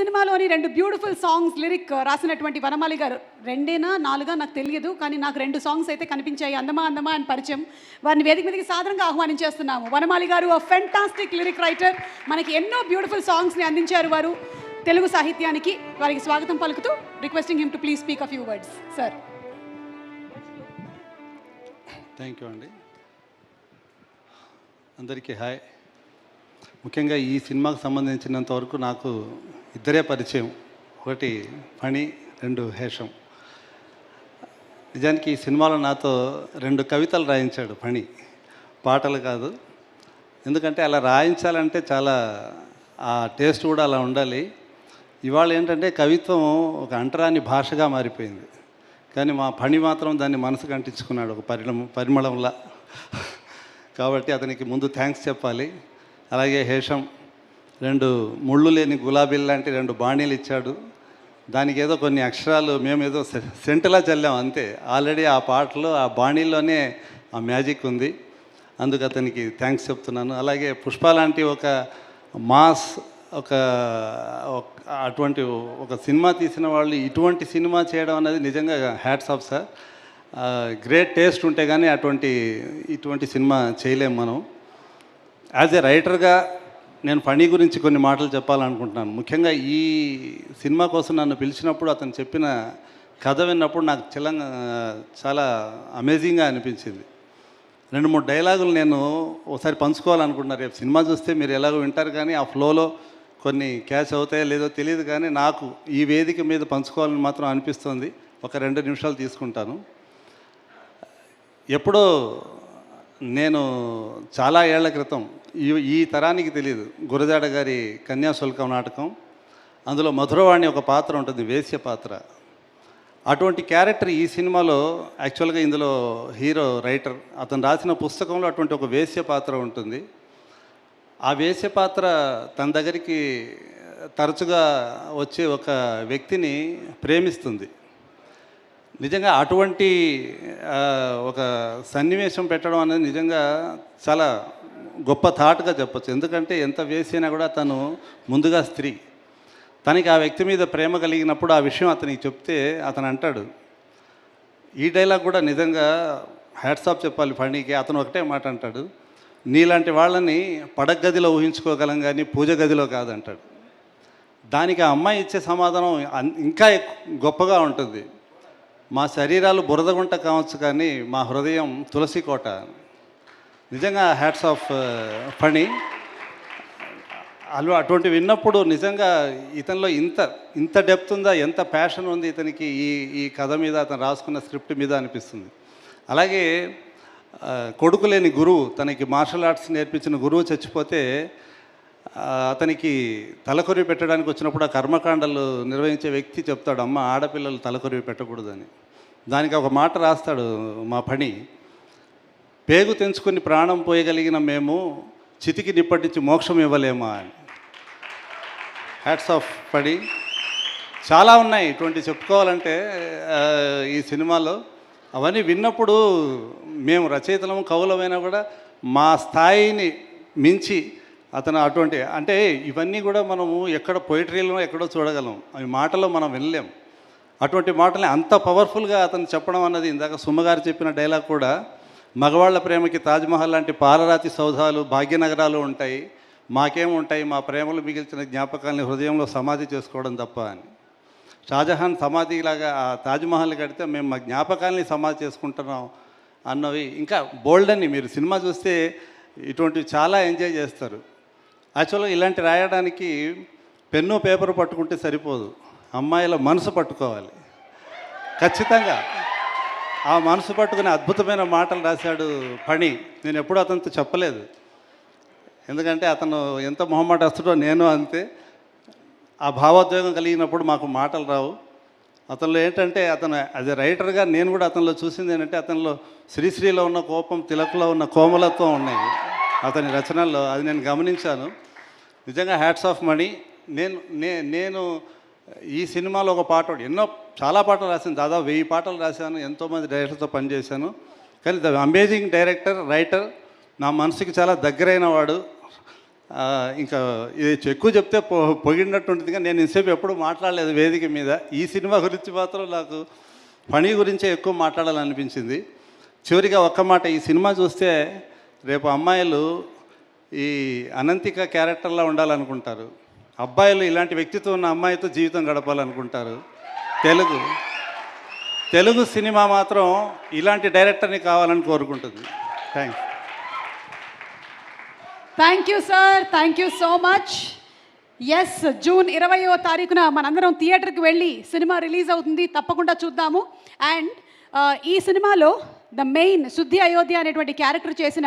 సినిమాలోని 2 beautiful songs lyric రాసినటువంటి వనమాలి గారు 2 4 నాకు తెలియదు, కానీ నాకు 2 సాంగ్స్ అయితే కనిపించాయి. అందమా అందమా అని పరిచయం. వారిని వేదిక మీదకి సాదరంగా ఆహ్వానించేస్తున్నాము. వనమాలి గారు ఫెంటాస్టిక్ లిరిక్ రైటర్, మనకి ఎన్నో బ్యూటిఫుల్ సాంగ్స్ని అందించారు వారు తెలుగు సాహిత్యానికి. వారికి స్వాగతం పలుకుతూ requesting him to please speak a few words. Sir. Thank you అండి. అందరికీ హాయ్. ముఖ్యంగా ఈ సినిమాకు సంబంధించినంత వరకు నాకు ఇద్దరే పరిచయం. ఒకటి ఫణి, 2 హేషం. నిజానికి ఈ సినిమాలో నాతో 2 కవితలు రాయించాడు ఫణి, పాటలు కాదు. ఎందుకంటే అలా రాయించాలంటే చాలా ఆ టేస్ట్ కూడా అలా ఉండాలి. ఇవాళ ఏంటంటే కవిత్వం ఒక అంటరాని భాషగా మారిపోయింది, కానీ మా ఫణి మాత్రం దాన్ని మనసుకు అంటించుకున్నాడు ఒక పరిమళంలా. కాబట్టి అతనికి ముందు థ్యాంక్స్ చెప్పాలి. అలాగే హేషం 2 ముళ్ళు లేని గులాబీలు లాంటి 2 బాణీలు ఇచ్చాడు. దానికి ఏదో కొన్ని అక్షరాలు మేము ఏదో సెంటలా చల్లాం అంతే. ఆల్రెడీ ఆ పాటలో ఆ బాణీల్లోనే ఆ మ్యాజిక్ ఉంది. అందుకు అతనికి థ్యాంక్స్ చెప్తున్నాను. అలాగే పుష్ప లాంటి ఒక మాస్ అటువంటి ఒక సినిమా తీసిన వాళ్ళు ఇటువంటి సినిమా చేయడం అనేది నిజంగా hats off sir. Great taste ఉంటే కానీ ఇటువంటి సినిమా చేయలేము మనం. యాజ్ ఏ రైటర్గా నేను ఫణి గురించి కొన్ని మాటలు చెప్పాలనుకుంటున్నాను. ముఖ్యంగా ఈ సినిమా కోసం నన్ను పిలిచినప్పుడు అతను చెప్పిన కథ విన్నప్పుడు నాకు చాలా అమేజింగ్గా అనిపించింది. 2-3 డైలాగులు నేను ఒకసారి పంచుకోవాలనుకుంటున్నాను. రేపు సినిమా చూస్తే మీరు ఎలాగో వింటారు, కానీ ఆ ఫ్లోలో కొన్ని క్యాచ్ అవుతాయో లేదో తెలియదు, కానీ నాకు ఈ వేదిక మీద పంచుకోవాలని మాత్రం అనిపిస్తుంది. ఒక 2 నిమిషాలు తీసుకుంటాను. ఎప్పుడో నేను చాలా ఏళ్ల క్రితం, ఈ తరానికి తెలియదు, గురజాడ గారి కన్యాశుల్కం నాటకం, అందులో మధురవాణి ఒక పాత్ర ఉంటుంది, వేశ్య పాత్ర. అటువంటి క్యారెక్టర్ ఈ సినిమాలో యాక్చువల్గా ఇందులో హీరో రైటర్ అతను రాసిన పుస్తకంలో అటువంటి ఒక వేశ్య పాత్ర ఉంటుంది. ఆ వేశ్య పాత్ర తన దగ్గరికి తరచుగా వచ్చే ఒక వ్యక్తిని ప్రేమిస్తుంది. నిజంగా అటువంటి ఒక సన్నివేశం పెట్టడం అనేది నిజంగా చాలా గొప్ప థాట్గా చెప్పచ్చు. ఎందుకంటే ఎంత వేసినా కూడా తను ముందుగా స్త్రీ, తనకి ఆ వ్యక్తి మీద ప్రేమ కలిగినప్పుడు ఆ విషయం అతనికి చెప్తే అతను అంటాడు. ఈ డైలాగ్ కూడా నిజంగా హ్యాట్స్ ఆఫ్ చెప్పాలి ఫణికి. అతను ఒకటే మాట అంటాడు, నీలాంటి వాళ్ళని పడగదిలో ఊహించుకోగలం కానీ పూజ గదిలో కాదంటాడు. దానికి ఆ అమ్మాయి ఇచ్చే సమాధానం ఇంకా గొప్పగా ఉంటుంది. మా శరీరాలు బురదగుంట కావచ్చు, కానీ మా హృదయం తులసి కోట. నిజంగా హ్యాట్స్ ఆఫ్ ఫణి. అటువంటి విన్నప్పుడు నిజంగా ఇతనిలో ఇంత డెప్త్ ఉందా, ఎంత ప్యాషన్ ఉంది ఇతనికి ఈ కథ మీద, అతను రాసుకున్న స్క్రిప్ట్ మీద అనిపిస్తుంది. అలాగే కొడుకు లేని గురువు, తనకి మార్షల్ ఆర్ట్స్ నేర్పించిన గురువు చచ్చిపోతే అతనికి తలకొరివి పెట్టడానికి వచ్చినప్పుడు ఆ కర్మకాండలు నిర్వహించే వ్యక్తి చెప్తాడు, అమ్మ ఆడపిల్లలు తలకొరివి పెట్టకూడదని. దానికి ఒక మాట రాస్తాడు మా ఫణి, పేగు తెంచుకుని ప్రాణం పోయగలిగిన మేము చితికి నిప్పటించి మోక్షం ఇవ్వలేమా అని. Hats off Phani. చాలా ఉన్నాయి ఇటువంటి చెప్పుకోవాలంటే ఈ సినిమాలో. అవన్నీ విన్నప్పుడు మేము రచయితలము కవులమైనా కూడా మా స్థాయిని మించి అతను అటువంటి, అంటే ఇవన్నీ కూడా మనము ఎక్కడ పొయిటరీలో ఎక్కడో చూడగలం, అవి మాటలో మనం వినలేం. అటువంటి మాటల్ని అంత పవర్ఫుల్గా అతను చెప్పడం అన్నది, ఇందాక సుమ్మగారు చెప్పిన డైలాగ్ కూడా, మగవాళ్ళ ప్రేమకి తాజ్మహల్ లాంటి పాలరాతి సౌధాలు భాగ్యనగరాలు ఉంటాయి, మాకేముంటాయి, మా ప్రేమలు మిగిల్చిన జ్ఞాపకాలని హృదయంలో సమాధి చేసుకోవడం తప్ప అని. షాజహాన్ సమాధిలాగా ఆ తాజ్మహల్ కడితే మేము మా జ్ఞాపకాలని సమాధి చేసుకుంటున్నాం అన్నవి ఇంకా బోల్డ్ అని. మీరు సినిమా చూస్తే ఇటువంటివి చాలా ఎంజాయ్ చేస్తారు. యాక్చువల్గా ఇలాంటి రాయడానికి పెన్ను పేపర్ పట్టుకుంటే సరిపోదు, అమ్మాయిల మనసు పట్టుకోవాలి ఖచ్చితంగా. ఆ మనసు పట్టుకునే అద్భుతమైన మాటలు రాశాడు ఫణి. నేను ఎప్పుడూ అతనితో చెప్పలేదు, ఎందుకంటే అతను ఎంత మొహమాటస్తుడో నేను అంతే. ఆ భావోద్వేగం కలిగినప్పుడు మాకు మాటలు రావు. అతనిలో ఏంటంటే, అతను యాజ్ ఎ రైటర్గా నేను కూడా అతనిలో చూసింది ఏంటంటే, అతనిలో శ్రీశ్రీలో ఉన్న కోపం, తిలక్లో ఉన్న కోమలత్వం ఉన్నాయి అతని రచనల్లో. అది నేను గమనించాను. నిజంగా హ్యాట్స్ ఆఫ్ మణి. నేను ఈ సినిమాలో ఒక పాట, చాలా పాటలు రాశాను, దాదాపు 1000 పాటలు రాశాను, ఎంతోమంది డైరెక్టర్తో పనిచేశాను. కానీ ద అమేజింగ్ డైరెక్టర్, రైటర్, నా మనసుకి చాలా దగ్గరైన వాడు. ఇంకా ఇది ఎక్కువ చెప్తే పొగిడినట్టుంటుంది, కానీ నేను ఇంతసేపు ఎప్పుడు మాట్లాడలేదు వేదిక మీద. ఈ సినిమా గురించి మాత్రం నాకు ఫణి గురించే ఎక్కువ మాట్లాడాలనిపించింది. చివరిగా ఒక్క మాట, ఈ సినిమా చూస్తే రేపు అమ్మాయిలు ఈ అనంతిక క్యారెక్టర్లా ఉండాలనుకుంటారు, అబ్బాయిలు ఇలాంటి వ్యక్తిత్వం ఉన్న అమ్మాయితో జీవితం గడపాలనుకుంటారు. తెలుగు సినిమా మాత్రం ఇలాంటి డైరెక్టర్ని కావాలని కోరుకుంటుంది. Thanks. Thank you sir, thank you so much. Yes, June 20వ తారీఖున మనందరం థియేటర్కి వెళ్ళి సినిమా రిలీజ్ అవుతుంది, తప్పకుండా చూద్దాము. అండ్ ఈ సినిమాలో ద మెయిన్ శుద్ధి అయోధ్య అనేటువంటి క్యారెక్టర్ చేసిన